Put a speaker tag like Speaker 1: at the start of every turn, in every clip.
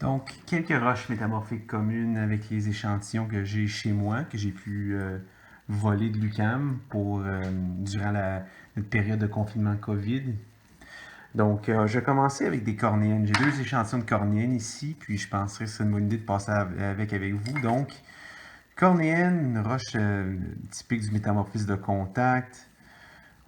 Speaker 1: Donc, quelques roches métamorphiques communes avec les échantillons que j'ai chez moi, que j'ai pu voler de l'UQAM durant notre période de confinement COVID. Donc, je vais commencer avec des cornéennes. J'ai deux échantillons de cornéennes ici, puis je penserais que c'est une bonne idée de passer avec vous. Donc, cornéenne, une roche typique du métamorphisme de contact.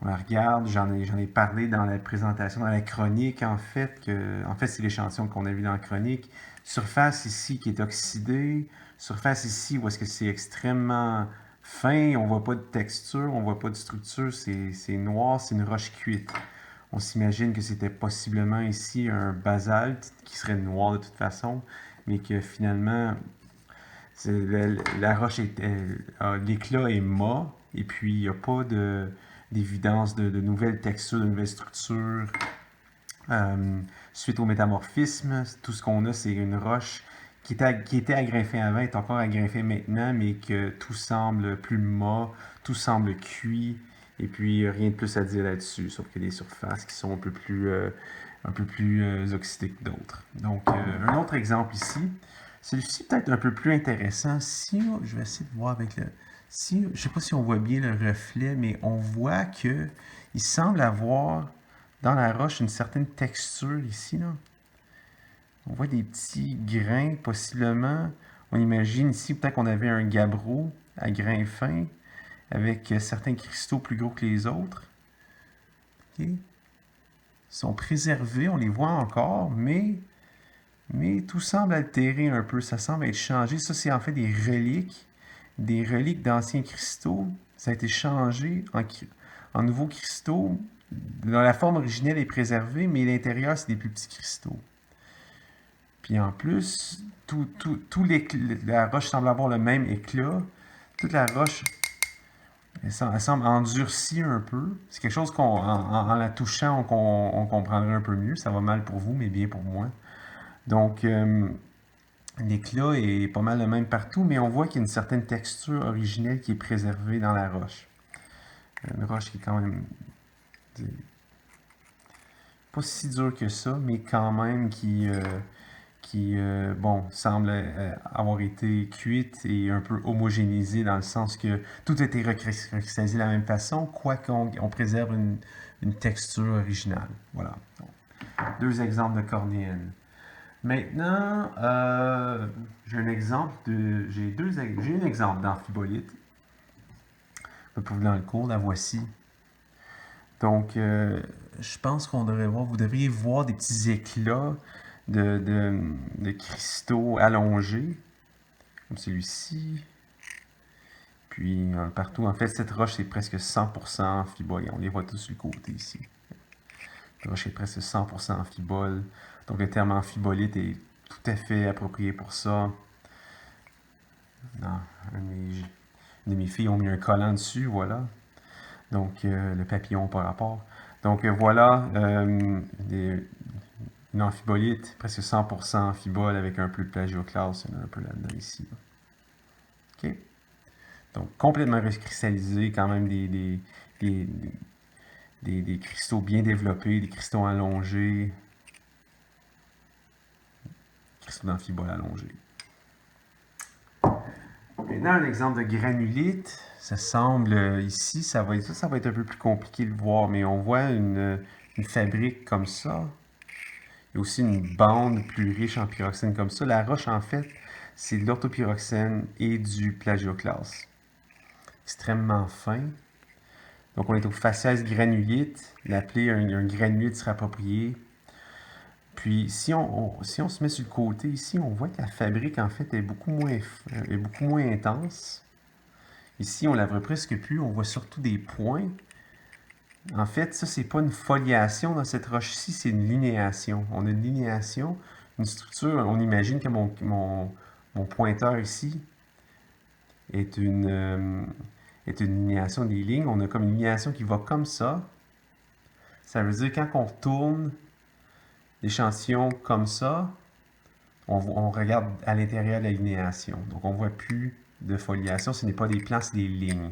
Speaker 1: On la regarde, j'en ai parlé dans la présentation, dans la chronique, en fait c'est l'échantillon qu'on a vu dans la chronique. Surface ici qui est oxydée, surface ici où est-ce que c'est extrêmement fin, on voit pas de texture, on voit pas de structure, c'est noir, c'est une roche cuite. On s'imagine que c'était possiblement ici un basalte qui serait noir de toute façon, mais que finalement la roche l'éclat est mat, et puis il n'y a pas d'évidence de nouvelles textures, de nouvelles structures. Suite au métamorphisme, tout ce qu'on a, c'est une roche qui était agrafée avant, est encore agrafée maintenant, mais que tout semble plus mat, tout semble cuit, et puis rien de plus à dire là-dessus, sauf que les surfaces qui sont un peu plus oxydées que d'autres. Donc, un autre exemple ici, celui-ci peut-être un peu plus intéressant. Si je vais essayer de voir avec le... Si, je ne sais pas si on voit bien le reflet, mais on voit que il semble avoir dans la roche une certaine texture ici. Là. On voit des petits grains, possiblement. On imagine ici peut-être qu'on avait un gabbro à grains fins avec certains cristaux plus gros que les autres. Okay. Ils sont préservés, on les voit encore, mais tout semble altérer un peu. Ça semble être changé. Ça, c'est en fait des reliques d'anciens cristaux. Ça a été changé en nouveaux cristaux. Dans la forme originelle est préservée, mais l'intérieur, c'est des plus petits cristaux. Puis en plus, la roche semble avoir le même éclat. Toute la roche, elle semble endurcie un peu. C'est quelque chose en la touchant, on comprendrait un peu mieux. Ça va mal pour vous, mais bien pour moi. Donc, l'éclat est pas mal le même partout, mais on voit qu'il y a une certaine texture originelle qui est préservée dans la roche. Une roche qui est quand même pas si dure que ça, mais quand même qui semble avoir été cuite et un peu homogénéisée dans le sens que tout a été recristallisé de la même façon, quoiqu'on préserve une texture originale. Voilà. Donc, deux exemples de cornéennes. Maintenant, j'ai un exemple d'amphibolite. Un peu dans le cours, la voici. Donc, je pense qu'on devrait voir, vous devriez voir des petits éclats de cristaux allongés, comme celui-ci. Puis, partout, en fait, cette roche est presque 100% amphibole. On les voit tous sur le côté ici. La roche est presque 100% amphibole. Donc, le terme amphibolite est tout à fait approprié pour ça. Non, une de mes filles ont mis un collant dessus, voilà. Donc, le papillon par rapport. Donc, voilà, une amphibolite, presque 100% amphibole avec un peu de plagioclase, il y en a un peu là-dedans ici. Là. OK? Donc, complètement recristallisé, quand même des cristaux bien développés, des cristaux allongés, cristaux d'amphibole allongés. Maintenant, un exemple de granulite. Ça semble ici, ça va être un peu plus compliqué de voir, mais on voit une fabrique comme ça. Il y a aussi une bande plus riche en pyroxène comme ça. La roche, en fait, c'est de l'orthopyroxène et du plagioclase. Extrêmement fin. Donc, on est au faciès granulite. L'appeler un granulite serait approprié. Puis, si on se met sur le côté ici, on voit que la fabrique, en fait, est beaucoup moins intense. Ici, on la voit presque plus. On voit surtout des points. En fait, ça, c'est pas une foliation dans cette roche-ci, c'est une linéation. On a une linéation, une structure. On imagine que mon pointeur ici est une linéation des lignes. On a comme une linéation qui va comme ça. Ça veut dire quand on tourne l'échantillon comme ça, on regarde à l'intérieur de la linéation. Donc, on ne voit plus de foliation. Ce n'est pas des plans, c'est des lignes.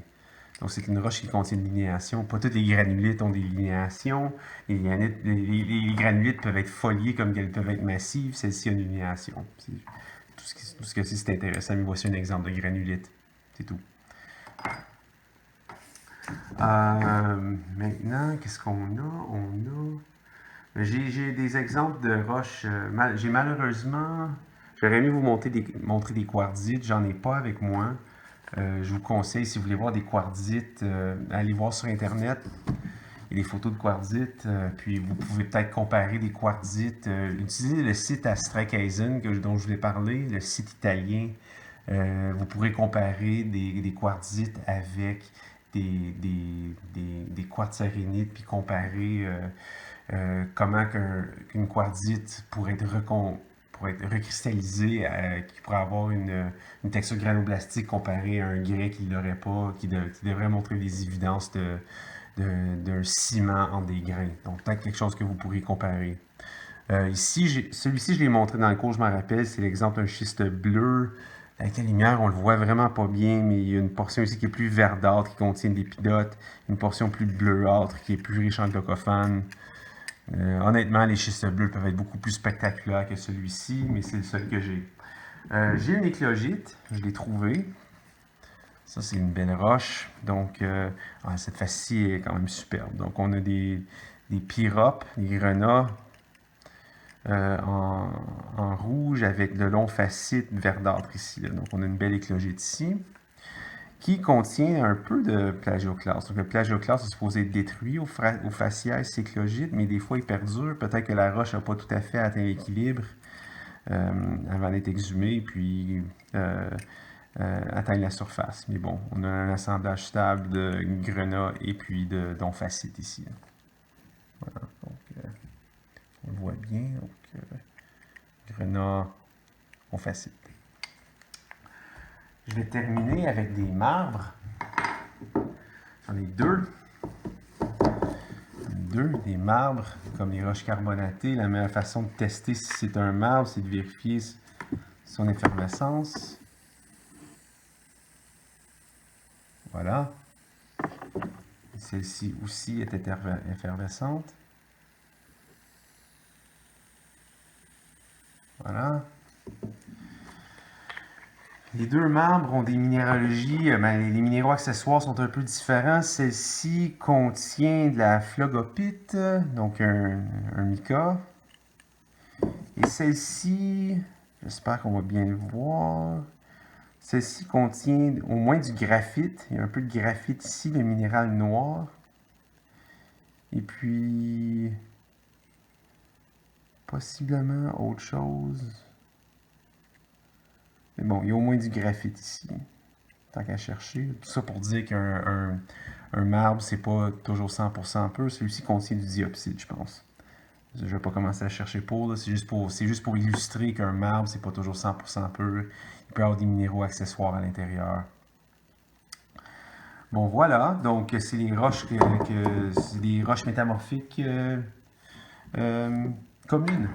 Speaker 1: Donc, c'est une roche qui contient une linéation. Pas toutes les granulites ont des linéations. Les granulites peuvent être foliées comme qu'elles peuvent être massives. Celle-ci a une linéation. Tout ce que c'est intéressant. Mais voici un exemple de granulite. C'est tout. Maintenant, qu'est-ce qu'on a? J'ai des exemples de roches. J'ai malheureusement... J'aurais aimé vous montrer des quartzites. J'en ai pas avec moi. Je vous conseille, si vous voulez voir des quartzites, allez voir sur Internet. Il y a des photos de quartzites. Puis vous pouvez peut-être comparer des quartzites. Utilisez le site Astrakaizen dont je vous ai parlé, le site italien. Vous pourrez comparer des quartzites avec des quartzarénites, puis comparer comment qu'une quartzite pourrait être recristallisée, qui pourrait avoir une texture granoblastique comparée à un grès qui l'aurait pas, qui devrait montrer des évidences d'un ciment en des grains. Donc peut-être quelque chose que vous pourriez comparer. Ici, celui-ci, je l'ai montré dans le cours, je m'en rappelle, c'est l'exemple d'un schiste bleu. Avec la lumière, on le voit vraiment pas bien, mais il y a une portion ici qui est plus verdâtre, qui contient de l'épidote, une portion plus bleuâtre, qui est plus riche en glaucophane. Honnêtement, les schistes bleus peuvent être beaucoup plus spectaculaires que celui-ci, mais c'est le seul que j'ai. J'ai une éclogite, je l'ai trouvée. Ça, c'est une belle roche. Donc, cette face-ci est quand même superbe. Donc, on a des pyropes, des grenats en rouge avec de longs fascites verdâtres ici. Là. Donc, on a une belle éclogite ici qui contient un peu de plagioclaste. Donc, le plagioclaste est supposé être détruit au faciès éclogite, mais des fois, il perdure. Peut-être que la roche n'a pas tout à fait atteint l'équilibre avant d'être exhumée, puis atteindre la surface. Mais bon, on a un assemblage stable de grenats et puis d'onfacite ici. Voilà, donc on le voit bien. Donc, grenats, onfacite. Je vais terminer avec des marbres. J'en ai deux. Des marbres, comme les roches carbonatées. La meilleure façon de tester si c'est un marbre, c'est de vérifier son effervescence. Voilà. Celle-ci aussi est effervescente. Voilà. Les deux marbres ont des minéralogies, les minéraux accessoires sont un peu différents. Celle-ci contient de la phlogopite, donc un mica. Et celle-ci, j'espère qu'on va bien le voir. Celle-ci contient au moins du graphite. Il y a un peu de graphite ici, le minéral noir. Et puis, possiblement autre chose. Mais bon, il y a au moins du graphite ici. Tant qu'à chercher. Tout ça pour dire qu'un marbre, c'est pas toujours 100% pur. Celui-ci contient du diopside, je pense. Je vais pas commencer à chercher pour. C'est juste pour illustrer qu'un marbre, c'est pas toujours 100% pur. Il peut y avoir des minéraux accessoires à l'intérieur. Bon, voilà. Donc, c'est les roches c'est des roches métamorphiques communes.